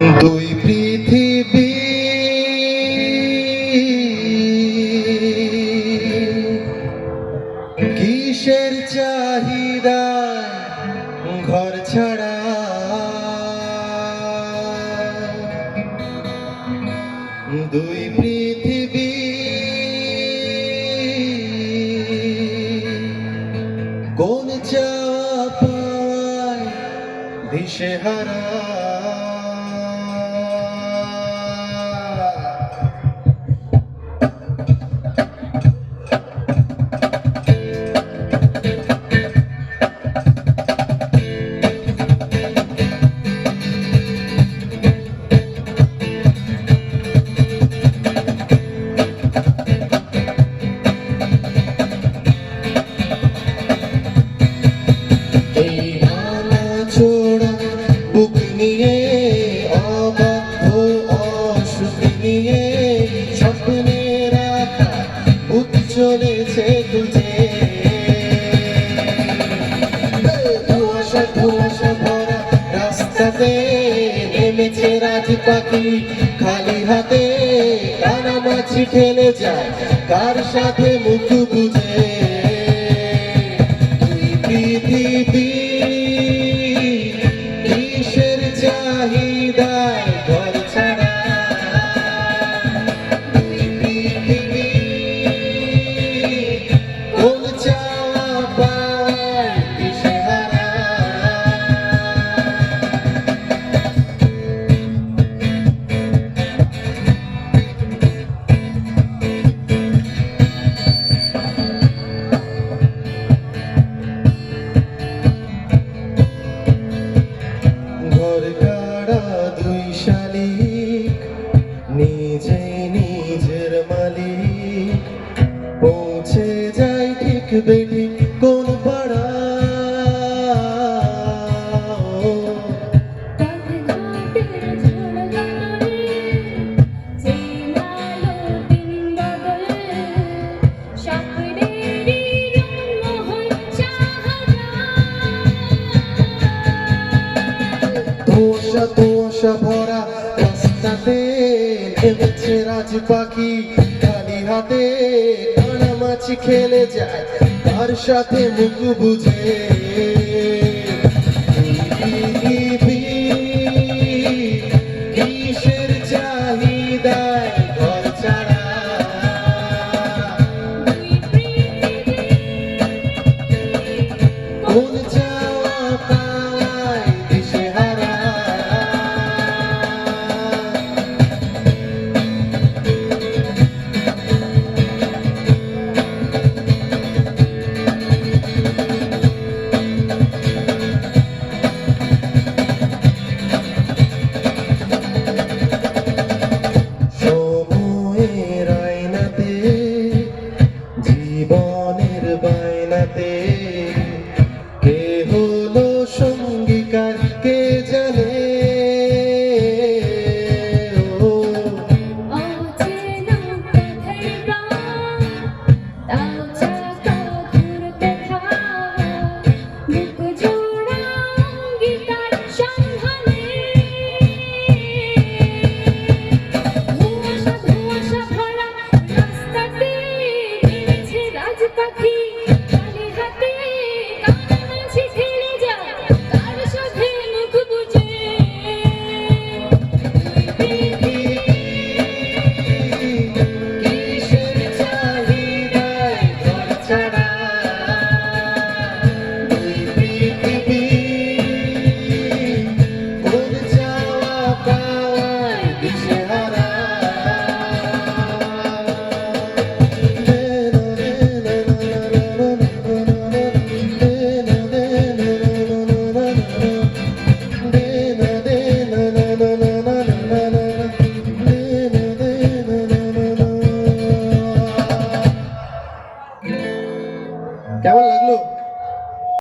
দুই পৃথিবী কিসের চাহিদা ঘর ছাড়া দুই পৃথিবী কোন চাওয়া পাওয়ায় দিশেহারা বুক নিয়ে অবাধ্য অসুখী নিয়ে স্বপ্নের আঁকা বুক চলেছে খুঁজে ধোঁয়াশা ধোঁয়াশা ভরা রাস্তাতে নেমেছে রাজ পাখি খালি হাতে কানামাছি ঠেলে যায় কার সাথে মুখ বুঝে দুই পৃথিবী চাহিদায় ঘর ছাড়া দুই পৃথিবী কোন চাওয়া পাওয়ায় দিশেহারা দুই শালিক নিজে নিজের মালিক পৌঁছে যায় ঠিক বেঠিক কোন পাড়া ধোঁয়াশা ভরা রাস্তাতে নেমেছে রাজ পাখি খালি হাতে কানামাছি খেলে যায় তার সাথে মুখ বুঝে